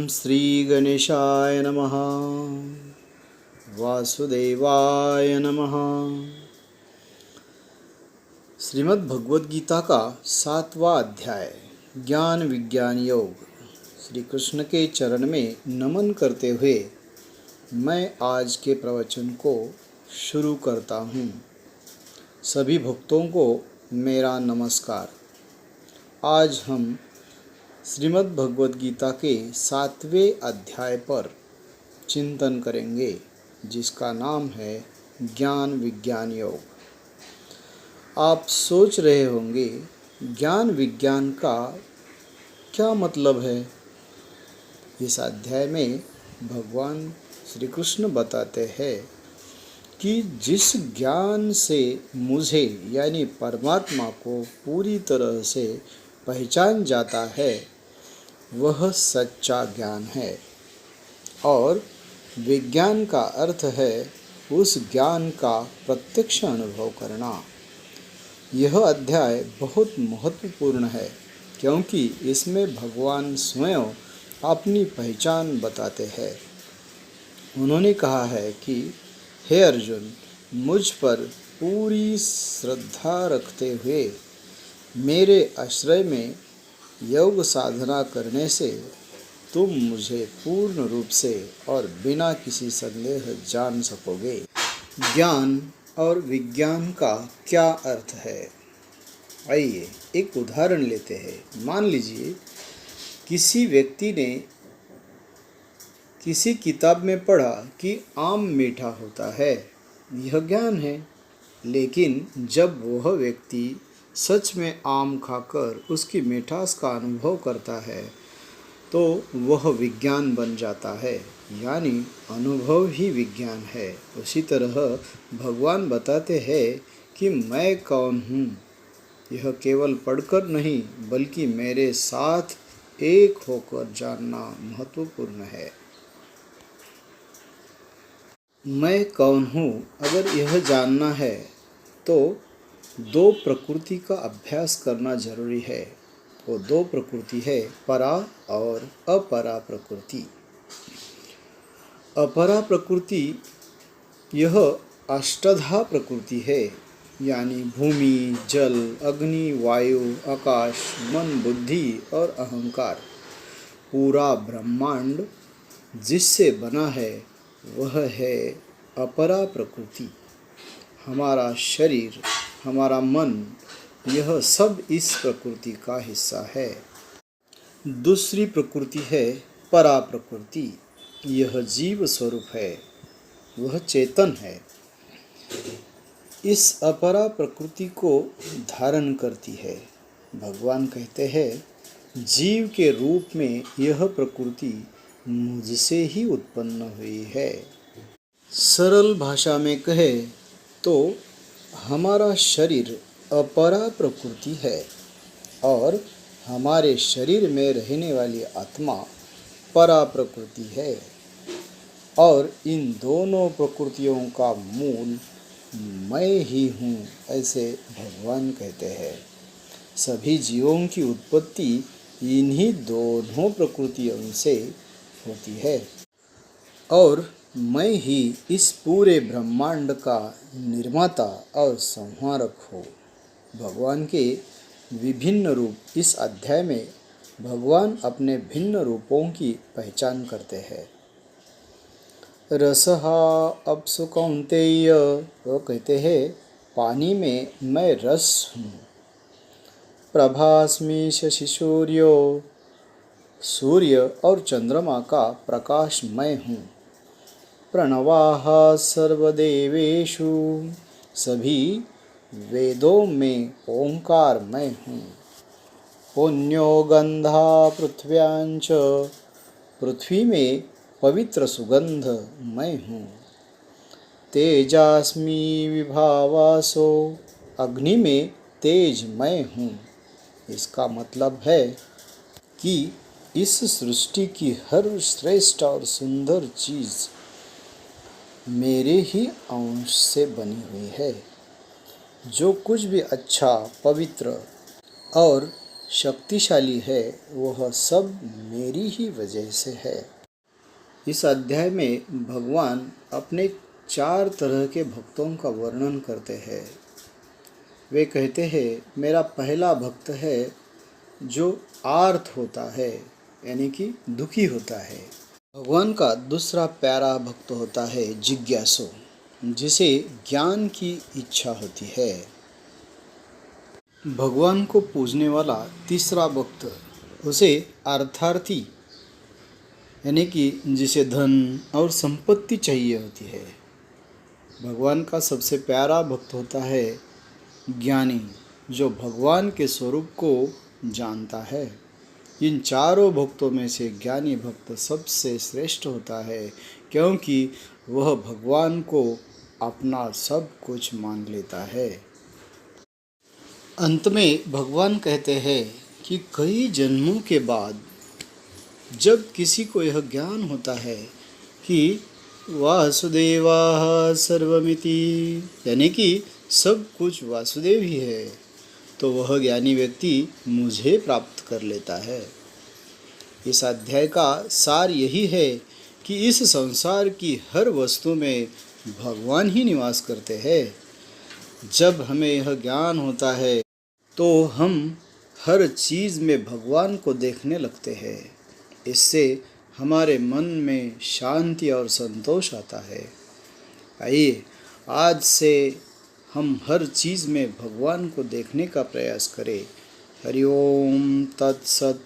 श्री गणेशाय नमः। वासुदेवाय नमः। श्रीमद् भगवद गीता का 7वां अध्याय ज्ञान विज्ञान योग। श्री कृष्ण के चरण में नमन करते हुए मैं आज के प्रवचन को शुरू करता हूँ। सभी भक्तों को मेरा नमस्कार। आज हम श्रीमद् भगवद गीता के 7वें अध्याय पर चिंतन करेंगे, जिसका नाम है ज्ञान विज्ञान योग। आप सोच रहे होंगे, ज्ञान विज्ञान का क्या मतलब है? इस अध्याय में भगवान श्री कृष्ण बताते हैं कि जिस ज्ञान से मुझे यानी परमात्मा को पूरी तरह से पहचान जाता है वह सच्चा ज्ञान है, और विज्ञान का अर्थ है उस ज्ञान का प्रत्यक्ष अनुभव करना। यह अध्याय बहुत महत्वपूर्ण है क्योंकि इसमें भगवान स्वयं अपनी पहचान बताते हैं। उन्होंने कहा है कि हे अर्जुन, मुझ पर पूरी श्रद्धा रखते हुए मेरे आश्रय में योग साधना करने से तुम मुझे पूर्ण रूप से और बिना किसी संदेह जान सकोगे। ज्ञान और विज्ञान का क्या अर्थ है? आइए एक उदाहरण लेते हैं। मान लीजिए किसी व्यक्ति ने किसी किताब में पढ़ा कि आम मीठा होता है, यह ज्ञान है। लेकिन जब वह व्यक्ति सच में आम खाकर उसकी मिठास का अनुभव करता है तो वह विज्ञान बन जाता है, यानी अनुभव ही विज्ञान है। उसी तरह भगवान बताते हैं कि मैं कौन हूँ, यह केवल पढ़कर नहीं बल्कि मेरे साथ एक होकर जानना महत्वपूर्ण है। मैं कौन हूँ अगर यह जानना है तो दो प्रकृति का अभ्यास करना जरूरी है। वो दो प्रकृति है, परा और अपरा प्रकृति। अपरा प्रकृति यह अष्टधा प्रकृति है, यानी भूमि, जल, अग्नि, वायु, आकाश, मन, बुद्धि और अहंकार। पूरा ब्रह्मांड जिससे बना है वह है अपरा प्रकृति। हमारा शरीर, हमारा मन, यह सब इस प्रकृति का हिस्सा है। दूसरी प्रकृति है परा प्रकृति। यह जीव स्वरूप है, वह चेतन है। इस अपरा प्रकृति को धारण करती है। भगवान कहते हैं, जीव के रूप में यह प्रकृति मुझसे ही उत्पन्न हुई है। सरल भाषा में कहे तो हमारा शरीर अपरा प्रकृति है और हमारे शरीर में रहने वाली आत्मा परा प्रकृति है, और इन दोनों प्रकृतियों का मूल मैं ही हूँ, ऐसे भगवान कहते हैं। सभी जीवों की उत्पत्ति इन्हीं दोनों प्रकृतियों से होती है, और मैं ही इस पूरे ब्रह्मांड का निर्माता और संहारक हूँ। भगवान के विभिन्न रूप। इस अध्याय में भगवान अपने भिन्न रूपों की पहचान करते हैं। रसहा अप्सु कौन्तेय, वो कहते हैं पानी में मैं रस हूँ। प्रभास्मि शशि सूर्यो, सूर्य और चंद्रमा का प्रकाश मैं हूँ। प्रणवाः सर्वदेवेषु, सभी वेदों में ओंकार मैं हूँ। पुण्यो गंधा पृथ्व्यांच, पृथ्वी में पवित्र सुगंध मैं हूँ। तेजास्मि विभावासो, अग्नि में तेज मैं हूँ। इसका मतलब है कि इस सृष्टि की हर श्रेष्ठ और सुंदर चीज़ मेरे ही अंश से बनी हुई है। जो कुछ भी अच्छा, पवित्र और शक्तिशाली है वह सब मेरी ही वजह से है। इस अध्याय में भगवान अपने 4 तरह के भक्तों का वर्णन करते हैं। वे कहते हैं, मेरा पहला भक्त है जो आर्त होता है, यानी कि दुखी होता है। भगवान का दूसरा प्यारा भक्त होता है जिज्ञासु, जिसे ज्ञान की इच्छा होती है। भगवान को पूजने वाला तीसरा भक्त उसे अर्थार्थी, यानी कि जिसे धन और संपत्ति चाहिए होती है। भगवान का सबसे प्यारा भक्त होता है ज्ञानी, जो भगवान के स्वरूप को जानता है। इन चारों भक्तों में से ज्ञानी भक्त सबसे श्रेष्ठ होता है, क्योंकि वह भगवान को अपना सब कुछ मान लेता है। अंत में भगवान कहते हैं कि कई जन्मों के बाद जब किसी को यह ज्ञान होता है कि वासुदेवाः सर्वमिति, यानी कि सब कुछ वासुदेव ही है, तो वह ज्ञानी व्यक्ति मुझे प्राप्त कर लेता है। इस अध्याय का सार यही है कि इस संसार की हर वस्तु में भगवान ही निवास करते हैं। जब हमें यह ज्ञान होता है तो हम हर चीज़ में भगवान को देखने लगते हैं। इससे हमारे मन में शांति और संतोष आता है। आइए आज से हम हर चीज़ में भगवान को देखने का प्रयास करें। हरि ओम तत्सत।